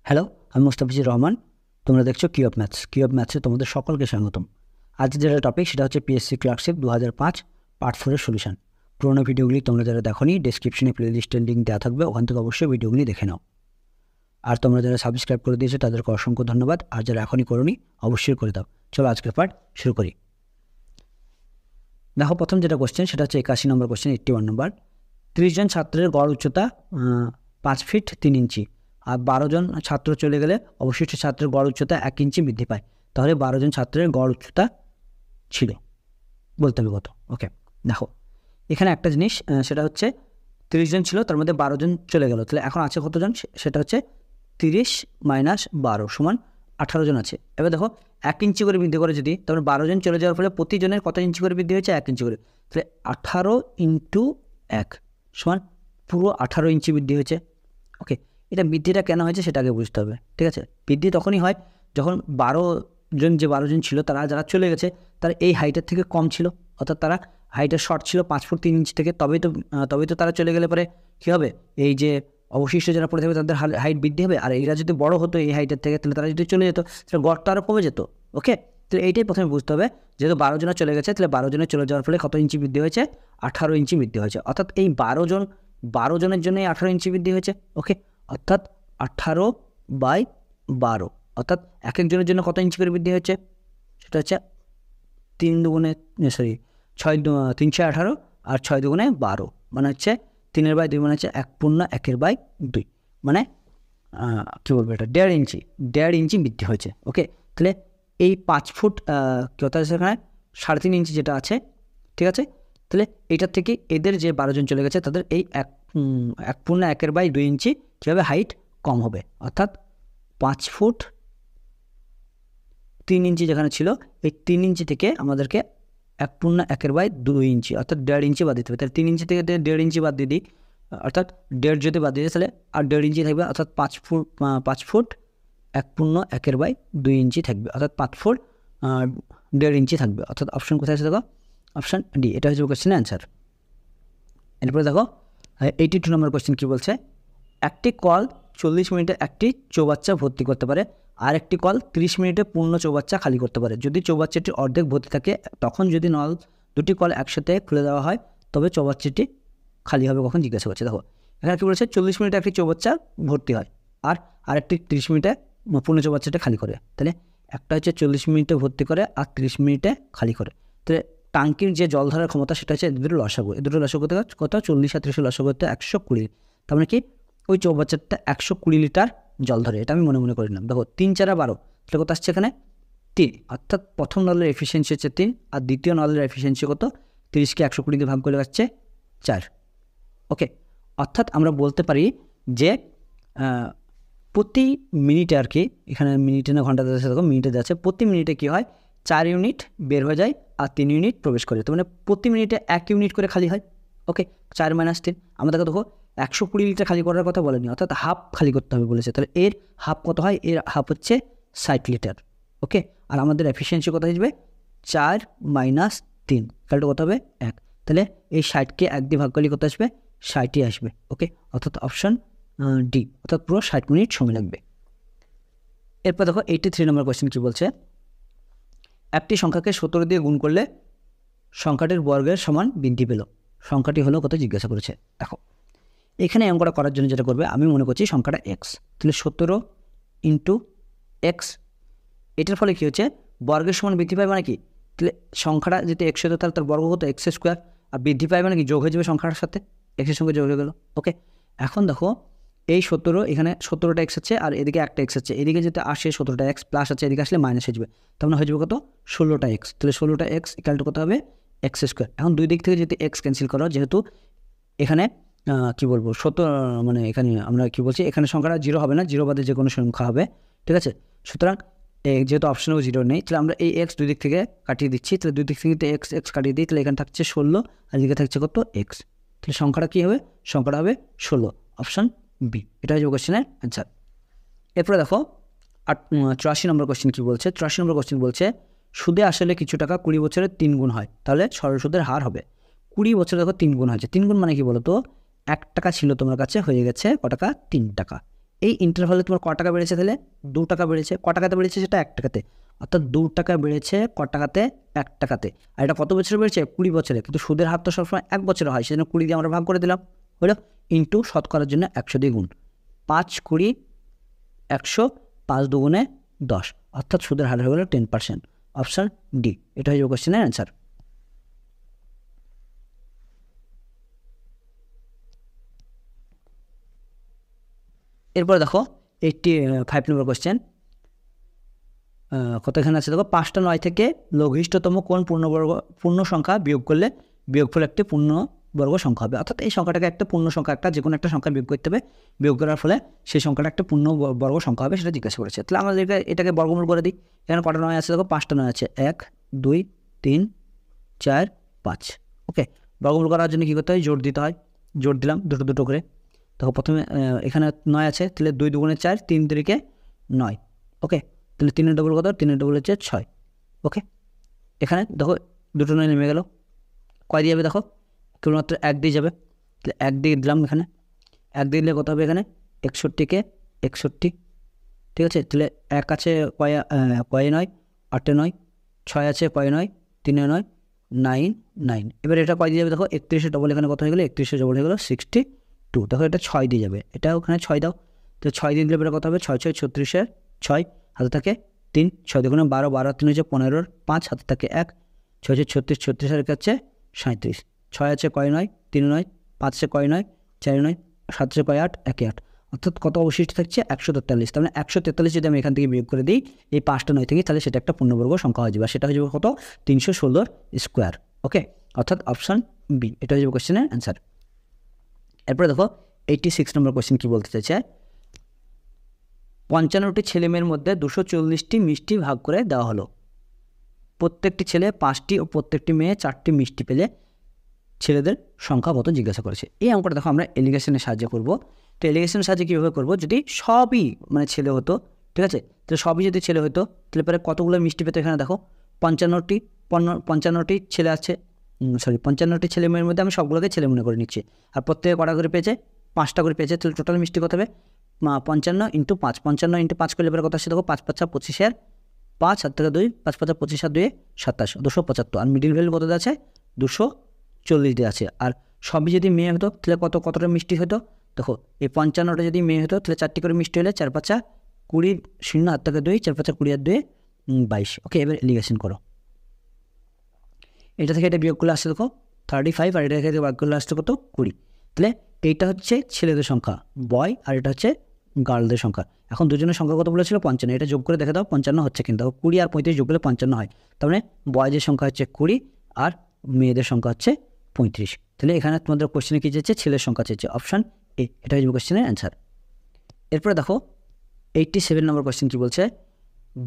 Hello, আমি মোস্তাফিজুর রহমান। তোমরা দেখছো কি অফ ম্যাথস। কি অফ ম্যাথসে তোমাদের সকলকে স্বাগতম। আজকে যেটা টপিক সেটা হচ্ছে পিএসসি ক্লার্কশিপ 2005 পার্ট 4 এর সলিউশন। পুরোনো ভিডিওগুলি তোমরা যারা দেখোনি, ডেসক্রিপশনে প্লেলিস্টের লিঙ্ক দেওয়া থাকবে, ওখান থেকে অবশ্যই ভিডিওগুলি দেখে নাও। আর তোমরা যারা সাবস্ক্রাইব করে দিয়েছো তাদেরকে অসংখ্য ধন্যবাদ, আর যারা এখনই করোনি অবশ্যই করে দাও। চলো আজকের পার্ট শুরু করি। দেখো, প্রথম যেটা কোশ্চেন সেটা হচ্ছে 81 নম্বর কোশ্চেন, 81 নম্বর। 30 জন ছাত্রের গড় উচ্চতা 5 ফিট 3 ইঞ্চি, আর 12 জন ছাত্র চলে গেলে অবশিষ্ট ছাত্রের গড় উচ্চতা 1 ইঞ্চি বৃদ্ধি পায়। তাহলে 12 জন ছাত্রের গড় উচ্চতা ছিল, বলতে হবে কত। ওকে, দেখো এখানে একটা জিনিস, সেটা হচ্ছে 30 জন ছিল, তার মধ্যে 12 জন চলে গেল, তাহলে এখন আছে কতজন? সেটা হচ্ছে 30 মাইনাস 12 সমান 18 জন আছে। এবার দেখো 1 ইঞ্চি করে বৃদ্ধি করে যদি, তারপরে 12 জন চলে যাওয়ার ফলে প্রতিজনের কত ইঞ্চি করে বৃদ্ধি হয়েছে? 1 ইঞ্চি করে। তাহলে 18 ইন্টু 1 সমান পুরো 18 ইঞ্চি বৃদ্ধি হয়েছে। ওকে, এটা বৃদ্ধিটা কেন হয়েছে সেটা আগে বুঝতে হবে, ঠিক আছে? বৃদ্ধি তখনই হয় যখন 12 জন ছিল, তারা যারা চলে গেছে তারা এই হাইটের থেকে কম ছিল, অর্থাৎ তারা হাইটের শর্ট ছিল 5 ফুট 3 ইঞ্চি থেকে, তবেই তো তারা চলে গেলে পরে কী হবে? এই যে অবশিষ্ট যারা পড়ে থাকবে তাদের হাইট বৃদ্ধি হবে। আর এরা যদি বড় হতো এই হাইটের থেকে, তাহলে তারা যদি চলে যেত তাহলে গড়টা আরও কমে যেত। ওকে, তাহলে এইটাই প্রথমে বুঝতে হবে। যেহেতু 12 জনের চলে গেছে, তাহলে 12 জনের চলে যাওয়ার ফলে কত ইঞ্চি বৃদ্ধি হয়েছে? 18 ইঞ্চি বৃদ্ধি হয়েছে। অর্থাৎ এই 12 জনের জন্যই 18 ইঞ্চি বৃদ্ধি হয়েছে। ওকে, অর্থাৎ 18/12, অর্থাৎ এক একজনের জন্য কত ইঞ্চি করে বৃদ্ধি হয়েছে? সেটা হচ্ছে 3×6 আর 6×12, মানে হচ্ছে 3/2, মানে হচ্ছে 1/1/2, মানে কী বলবো, এটা 1.5 ইঞ্চি বৃদ্ধি হয়েছে। ওকে, তাহলে এই 5 ফুট কত আছে এখানে? 3.5 ইঞ্চি যেটা আছে, ঠিক আছে? তাহলে এইটার থেকে এদের যে 12 জন চলে গেছে তাদের এই 1/1/2 ইঞ্চি কীভাবে হাইট কম হবে? অর্থাৎ 5 ফুট 3 ইঞ্চি যেখানে ছিল, এই 3 ইঞ্চি থেকে আমাদেরকে 1/1/2 ইঞ্চি অর্থাৎ 1.5 ইঞ্চি বাদ দিতে হবে। তাহলে 3 ইঞ্চি থেকে 1.5 ইঞ্চি বাদ দিয়ে দিই, অর্থাৎ 1.5 যদি বাদ দিয়ে দিই তাহলে আর 1.5 ইঞ্চি থাকবে, অর্থাৎ 5 ফুট 1/1/2 ইঞ্চি থাকবে, অর্থাৎ 5 ফুট 1.5 ইঞ্চি থাকবে। অর্থাৎ অপশন কোথায় আছে দেখো? অপশন ডি, এটা হচ্ছে কোয়েশ্চেনের অ্যান্সার। এরপরে দেখো 82 নম্বর কোয়েশ্চেন কী বলছে? একটি কল 40 মিনিটে একটি চৌবাচ্চা ভর্তি করতে পারে, আর একটি কল 30 মিনিটে পূর্ণ চৌবাচ্চা খালি করতে পারে। যদি চৌবাচ্চাটি অর্ধেক ভর্তি থাকে, তখন যদি দুটি কল একসাথে খুলে দেওয়া হয় তবে চৌবাচ্চাটি খালি হবে কখন জিজ্ঞাসা করছে। দেখো এখানে কী বলেছে? 40 মিনিটে একটি চৌবাচ্চা ভর্তি হয়, আর আরেকটি 30 মিনিটে পূর্ণ চৌবাচ্চাটা খালি করে। তাহলে একটা হচ্ছে 40 মিনিটে ভর্তি করে আর 30 মিনিটে খালি করে। তাহলে টাঙ্কির যে জল ধরার ক্ষমতা সেটা হচ্ছে এদের লসাগু। এদের লসাগু কত? 40 আর 30 লসাগু 120। তার মানে কি ওই চৌবাচ্চাটা 120 লিটার জল ধরে, এটা আমি মনে মনে করে নিলাম। দেখো 3 4 12, তাহলে কত আসছে এখানে? 3, অর্থাৎ প্রথম নলের এফিসিয়েন্সি হচ্ছে 3, আর দ্বিতীয় নলের এফিসিয়েন্সি কত? 30কে 120 দিয়ে ভাগ করে আসছে 4। ওকে, অর্থাৎ আমরা বলতে পারি যে প্রতি মিনিটে, আর কি এখানে মিনিটে না ঘন্টা যাচ্ছে, দেখো মিনিটে যাচ্ছে, প্রতি মিনিটে কী হয়? 4 ইউনিট বের হয়ে যায় আর 3 ইউনিট প্রবেশ করে। তার মানে প্রতি মিনিটে 1 ইউনিট করে খালি হয়। ওকে, 4 - 3, আমরা দেখো 120 লিটার খালি করার কথা বলেনি, অর্থাৎ হাফ খালি করতে হবে বলেছে। তাহলে এর হাফ কত হয়? এর হাফ হচ্ছে 60 লিটার। ওকে, আর আমাদের এফিসিয়েন্সি কত আসবে? 4 - 3, তাহলে কত হবে? 1। তাহলে এই 60কে 1 দিয়ে ভাগ করলে কত আসবে? 60ই আসবে। ওকে, অর্থাৎ অপশন ডি, অর্থাৎ পুরো 60 মিনিট সময় লাগবে। এরপর দেখো 83 নম্বর কোয়েশ্চেন কী বলছে? একটি সংখ্যাকে 17 দিয়ে গুণ করলে সংখ্যাটির বর্গের সমান বৃদ্ধি পেল, সংখ্যাটি হলো কত জিজ্ঞাসা করেছে। দেখো এখানে অঙ্কটা করার জন্য যেটা করবে, আমি মনে করছি সংখ্যাটা এক্স, তাহলে 17 ইন্টু এক্স, এটার ফলে কী হচ্ছে? বর্গের সমান বৃদ্ধি পায়, মানে কি? তাহলে সংখ্যাটা যদি এক্স হতো তাহলে তার বর্গ হতো এক্স স্কোয়ার, আর বৃদ্ধি পায় মানে কি? যোগ হয়ে যাবে সংখ্যাটার সাথে, এক্সের সঙ্গে যোগ হয়ে গেল। ওকে, এখন দেখো এই 17, এখানে 17টা এক্স আছে আর এদিকে একটা এক্স আছে, এদিকে যেতে আসে 17টা এক্স প্লাস আছে, এদিকে আসলে মাইনাস হয়ে যাবে, তখন হয়ে যাবে কত? 16টা এক্স। তাহলে 16টা এক্স ইকুয়াল টু কত হবে? X square. এখন দুই দিক থেকে যদি এক্স ক্যান্সেল করো, যেহেতু এখানে কী বলবো, মানে এখানে আমরা কী বলছি, এখানে সংখ্যাটা 0 হবে না, 0 বাদে যে কোনো সংখ্যা হবে, ঠিক আছে? সুতরাং যেহেতু অপশনেও 0 নেই, তাহলে আমরা এই এক্স দুই দিক থেকে কাটিয়ে দিচ্ছি। তাহলে দুই দিক থেকে এক্স কাটিয়ে দিই, তাহলে এখানে থাকছে 16 আর এদিকে থাকছে কত? এক্স। তাহলে সংখ্যাটা কী হবে? সংখ্যাটা হবে 16, অপশন বি, এটা হচ্ছে কোয়েশ্চেনের অ্যান্সার। এরপরে দেখো 84 নম্বর কোয়েশ্চেন কী বলছে? 84 নম্বর কোয়েশ্চেন বলছে সুদে আসলে কিছু টাকা 20 বছরে 3 গুণ হয়, তাহলে সরল সুদের হার হবে। 20 বছরে দেখো 3 গুণ হয়েছে। 3 গুণ মানে কি বলো তো? 1 টাকা ছিল তোমার কাছে, হয়ে গেছে ক টাকা? 3 টাকা। এই ইন্টারভালে তোমার ক টাকা বেড়েছে, তাহলে 2 টাকা বেড়েছে। ক টাকাতে বেড়েছে সেটা 1 টাকাতে, অর্থাৎ 2 টাকা বেড়েছে ক টাকাতে 1 টাকাতে। আর এটা কত বছরে বেড়েছে? 20 বছরে। কিন্তু সুদের হার তো সবসময় 1 বছরে হয়, সেজন্য 20 দিয়ে আমরা ভাগ করে দিলাম, হলো ইন্টু শতকরার জন্য 100 দিয়ে গুণ। 5 20 100, 5 দুগুণে 10, অর্থাৎ সুদের হার হয়ে গেল 10%। অপশান ডি, এটা হয়ে যাবে কোশ্চেনের অ্যান্সার। এরপরে দেখো 85 নম্বর কোশ্চেন, কত এখানে আছে দেখো, 5টা 9 থেকে লঘিষ্ঠতম কোন পূর্ণ সংখ্যা বিয়োগ করলে বিয়োগফল একটি পূর্ণবর্গ সংখ্যা হবে। অর্থাৎ এই সংখ্যাটাকে একটা পূর্ণ সংখ্যা, একটা যে কোনো একটা সংখ্যা বিয়োগ করতে হবে, বিয়োগ করার ফলে সেই সংখ্যাটা একটা পূর্ণবর্গ সংখ্যা হবে, সেটা জিজ্ঞাসা করেছে। তাহলে আমরা এটাকে বর্গমূল করে দিই। এখানে কটা 9 আছে দেখো, 5টা 9 আছে, 1 2 3 4 5। ওকে, বর্গমূল করার জন্য কী করতে হয়? জোড় দিতে হয়। জোড় দিলাম দুটো দুটো করে। দেখো প্রথমে এখানে 9 আছে, তাহলে 2 দুগুণে 4, 3 3 9। ওকে, তাহলে 3 ডবল কত? 3 ডবল হচ্ছে 6। ওকে, এখানে দেখো দুটো 9 নেমে গেল। কয় দিয়ে যাবে দেখো? কেবলমাত্র 1 দিয়ে যাবে, তাহলে 1 দিয়ে দিলাম এখানে। 1 দিয়ে দিলে কত হবে? এখানে 61কে 61, ঠিক আছে। তাহলে 1 আছে কয়ে 9, 8 9, 6 আছে কয়ে 9, 3 9 9 9। এবার এটা কয় দিয়ে যাবে দেখো? 31 ডবল এখানে কত হয়ে গেলো? 31 ডবল হয়ে গেলো 62। দেখো এটা 6 দিয়ে যাবে, এটা ওখানে 6 দাও, তো 6 দিয়ে দিলে এবার কত হবে? 6 6 36, 6 হাতে থাকে 3, 6 দুগুণে 12, 12 3 হচ্ছে 15, 5 হাতে থাকে 1, 6 6 36, 36 আর হচ্ছে 37। 6 আছে কয় 9, 3 9, 5 আছে কয় 9, 4 9, 7 আছে কয় 8, 1 8, অর্থাৎ কত অবশিষ্ট থাকছে? 143। তার মানে 143 যদি আমি এখান থেকে বিয়োগ করে দিই এই 5টা 9 থেকে, তাহলে সেটা একটা পূর্ণবর্গ সংখ্যা হয়ে যাবে। সেটা হয়ে যাবে কত? 316 স্কোয়ার। ওকে, অর্থাৎ অপশান বি, এটা হয়ে যাবে কোশ্চেনের অ্যান্সার। এরপরে দেখো 86 নম্বর কোশ্চেন কী বলতে চাইছে, 55টি ছেলেমেয়ের মধ্যে 240টি মিষ্টি ভাগ করে দেওয়া হলো। প্রত্যেকটি ছেলে 5টি ও প্রত্যেকটি মেয়ে 4টি মিষ্টি পেলে ছেলেদের সংখ্যা কত জিজ্ঞাসা করেছে। এই অঙ্কটা দেখো আমরা এলিগেশনের সাহায্যে করব। তো এলিগেশনের সাহায্যে কীভাবে করবো? যদি সবই মানে ছেলে হতো, ঠিক আছে, তো সবই যদি ছেলে হতো তাহলে পরে কতগুলো মিষ্টি পেতো? এখানে দেখো 55টি ছেলে আছে, 55টি ছেলে মেয়ের মধ্যে আমি সবগুলোকে ছেলে মনে করে নিচ্ছি, আর প্রত্যেকে কটা করে পেয়েছে? 5টা করে পেয়েছে। তাহলে টোটাল মিষ্টি কত হবে? 55 × 5, 55 × 5 করলে এবার কত আসছে দেখো? 5 5 25, 5 হাত থেকে 2, 5 5 25 আর 2 27, 275। আর মিডিল ভ্যালু কত আছে? 240 দিয়ে আছে। আর সবই যদি মেয়ে হতো তাহলে কতটা মিষ্টি হতো? দেখো এই 55টা যদি মেয়ে হতো তাহলে 4টি করে মিষ্টি হলে 4 5 20, 0 হাত থেকে 2, 4 5 20 আর 2 22। ওকে, এবার এলিগেশন করো। এটা থেকে এটা বিয়োগ করলে আসছে দেখো 35, আর এটা থেকে বিয়োগ করলে আসছে কত? 20। তাহলে এইটা হচ্ছে ছেলেদের সংখ্যা বয়, আর এটা হচ্ছে গার্লদের সংখ্যা। এখন দুজনের সংখ্যা কত বলেছিল? 55। এটা যোগ করে দেখে দাও, 55 হচ্ছে, কিন্তু 20 আর 35 যোগ করলে 55 হয়। তার মানে বয়দের সংখ্যা হচ্ছে 20 আর মেয়েদের সংখ্যা হচ্ছে 35। তাহলে এখানে তোমাদের কোশ্চেনে কী চেয়েছে? ছেলের সংখ্যা চেয়েছে। অপশান এ, এটা হয়ে যাবে কোশ্চেনের অ্যান্সার। এরপরে দেখো 87 নম্বর কোশ্চেন কী বলছে,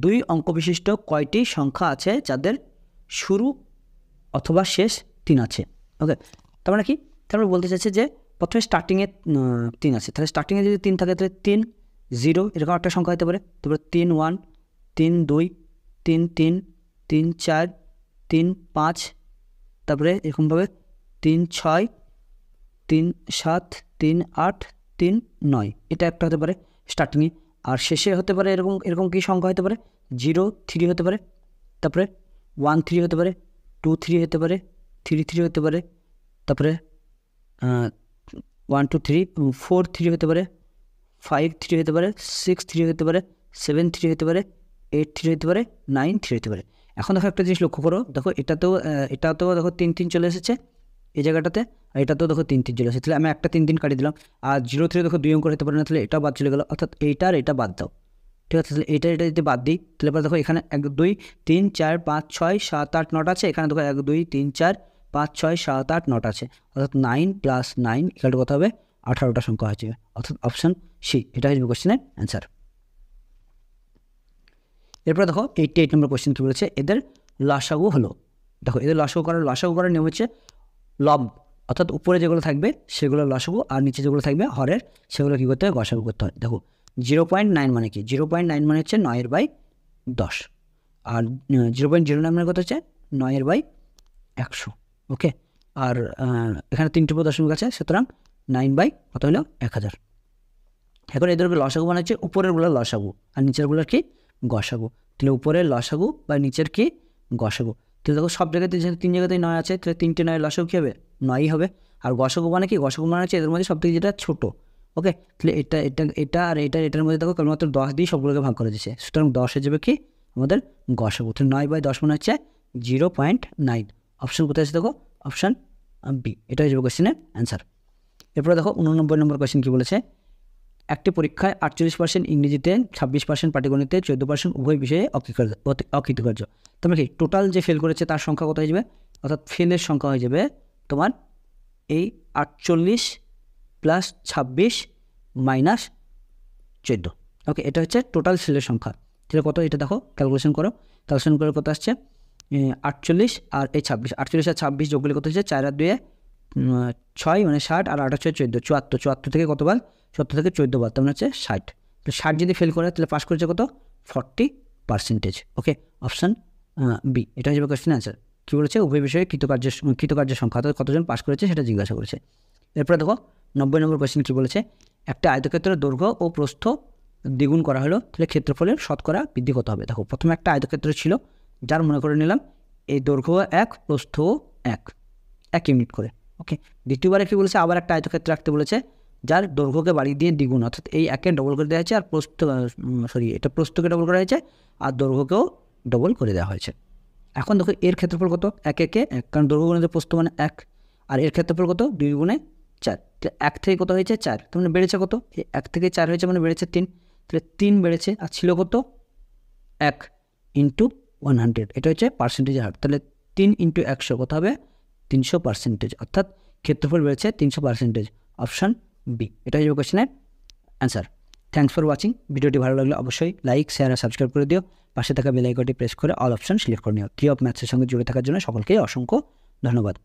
2 অঙ্ক বিশিষ্ট কয়টি সংখ্যা আছে যাদের শুরু অথবা শেষ 3 আছে? ওকে, তার মানে কি? তারপরে বলতে চাইছে যে প্রথমে স্টার্টিংয়ে 3 আছে, তাহলে স্টার্টিংয়ে যদি 3 থাকে তাহলে 3 0 এরকম একটা সংখ্যা হতে পারে। তারপরে 3 1, 3 2, 3 3, 3 4, 3 5, তারপরে এরকমভাবে 3 6, 3 7, 3 8, 3 9, এটা একটা হতে পারে স্টার্টিংয়ে। আর শেষে হতে পারে এরকম কি সংখ্যা হতে পারে? 0 3 হতে পারে, তারপরে 1 3 হতে পারে, 2 3 হতে পারে, 3 3 হতে পারে, তারপরে 1 2 3 4 3 হতে পারে, 5 3 হতে পারে, 6 3 হতে পারে, 7 3 হতে পারে, 8 3 হতে পারে, 9 3 হতে পারে। এখন দেখো একটা জিনিস লক্ষ্য করো, দেখো এটাতেও দেখো 3 3 চলে এসেছে এই জায়গাটাতে, আর এটাতেও দেখো 3 3 চলে এসেছে। তাহলে আমি একটা 3 3 কাটিয়ে দিলাম, আর 0 3 দেখো 2 অঙ্ক হতে পারে না, তাহলে এটাও বাদ চলে গেলো, অর্থাৎ এইটা আর এটা বাদ দাও, ঠিক আছে। তাহলে এটা যদি বাদ দিই তাহলে এবার দেখো এখানে 1 2 3 4 5 6 7 8 9 আছে, এখানে দেখো 1 2 3 4 5 6 7 8 9 আছে, অর্থাৎ 9 + 9 = কত হবে? 18টা সংখ্যা হচ্ছে, অর্থাৎ অপশান সি, এটা হচ্ছে কোশ্চেনের অ্যান্সার। এরপরে দেখো 88 নম্বর কোশ্চেন কী বলেছে, এদের লসাগু হলো। দেখো এদের লসাগু করার নিয়ম হচ্ছে লব, অর্থাৎ উপরে যেগুলো থাকবে সেগুলো লসাগু, আর নিচে যেগুলো থাকবে হরের সেগুলো কী করতে হয়? গসাগু করতে হয়। দেখো 0.9 মানে কি? 0.9 মানে হচ্ছে 9/10, আর 0.09 মানে কত হচ্ছে? 9/100। ওকে, আর এখানে 3টি দশমিক আছে, সুতরাং 9 বাই কত হলো? 1000। এখন এদেরকে লসাগু মানে হচ্ছে উপরেরগুলো লসাগু আর নিচেরগুলোর কি গসাগু। তাহলে উপরের লসাগু বা নিচের কি গসাগু। তাহলে দেখো সব জায়গাতে যেহেতু 3 জায়গাতেই 9 আছে, তাহলে 3টে 9 লসাগু কী হবে 9ই হবে। আর গসাগু মানে কি, গসাগু মানে হচ্ছে এদের মধ্যে সব থেকে যেটা ছোটো। ওকে, তাহলে এটা আর এটার মধ্যে দেখো কেবলমাত্র 10 দিয়ে সবগুলোকে ভাগ করা যাচ্ছে, সুতরাং 10 হয়ে যাবে কি আমাদের গসাগু। তাহলে 9/10 মানে হচ্ছে 0.9। অপশান কোথায় আছে দেখো, অপশান বি, এটা হয়ে যাবে কোয়েশ্চেনের অ্যান্সার। এরপরে দেখো 89 নম্বর কোয়েশ্চেন কী বলেছে, একটি পরীক্ষায় 48% ইংরেজিতে, 26% পাটিগণিতে, 14% উভয় বিষয়ে অকৃতকার্য। তোমরা কি টোটাল যে ফেল করেছে তার সংখ্যা কত হয়ে যাবে, অর্থাৎ ফেলের সংখ্যা হয়ে যাবে তোমার এই 48 + 26 - 14। ওকে, এটা হচ্ছে টোটাল ফেলের সংখ্যা। তাহলে কত, এটা দেখো ক্যালকুলেশন করো, ক্যালকুলেশন করে কত আসছে 48 আর এই 26, 48 আর 26 যোগ করলে কত হচ্ছে 4 আর 2 6 মানে 60 আর 8 আর 6 14, 74 থেকে কতবার 74 থেকে 14 বার, তার মানে হচ্ছে 60। তো 60 যদি ফেল করে তাহলে পাস করেছে কত 40%। ওকে, অপশান বি, এটা হয়ে যাবে কোয়েশ্চেন অ্যান্সার। কী বলেছে, উভয় বিষয়ে কৃতকার্যের সংখ্যা, অর্থাৎ কতজন পাস করেছে সেটা জিজ্ঞাসা করেছে। এরপরে দেখো 90 নম্বর কোয়েশ্চেন কী বলেছে, একটা আয়তক্ষেত্রের দৈর্ঘ্য ও প্রস্থ দ্বিগুণ করা হলো, তাহলে ক্ষেত্রফলের শতকরা বৃদ্ধি কত হবে। দেখো প্রথমে একটা আয়তক্ষেত্র ছিল, যার মনে করে নিলাম এই দৈর্ঘ্য 1 প্রস্থ 1 ইউনিট করে। ওকে, দ্বিতীয়বারে কী বলেছে, আবার একটা আয়তক্ষেত্র রাখতে বলেছে, যার দৈর্ঘ্যকে বাড়িয়ে দিয়ে দ্বিগুণ, অর্থাৎ এই 1-এ ডবল করে দেওয়া হয়েছে, আর এটা প্রস্থকে ডবল করা হয়েছে, আর দৈর্ঘ্যকেও ডবল করে দেওয়া হয়েছে। এখন দেখো এর ক্ষেত্রফল কত, 1 কারণ দৈর্ঘ্য গুণিত প্রস্থ মানে 1, আর এর ক্ষেত্রফল কত 2 × 4, 1 থেকে কত হয়েছে 4, তার মানে বেড়েছে কত, 1 থেকে 4 হয়েছে মানে বেড়েছে 3, তাহলে 3 বেড়েছে, আর ছিল কত 1 × 100, এটা হচ্ছে পার্সেন্টেজের হার। তাহলে 3 × 100 কত হবে 300%, অর্থাৎ ক্ষেত্রফল বেড়েছে 300%। অপশান বি, এটা হচ্ছে কোয়েশ্চেনের অ্যান্সার। Thanks for watching. ভিডিওটি ভালো লাগলে অবশ্যই লাইক, শেয়ার আর সাবস্ক্রাইব করে দিও। পাশে থাকা বেল আইকনটি প্রেস করে অল অপশান সিলেক্ট করে নিও। থ্রি অফ ম্যাথসের সঙ্গে জুড়ে থাকার জন্য সকলকেই অসংখ্য ধন্যবাদ।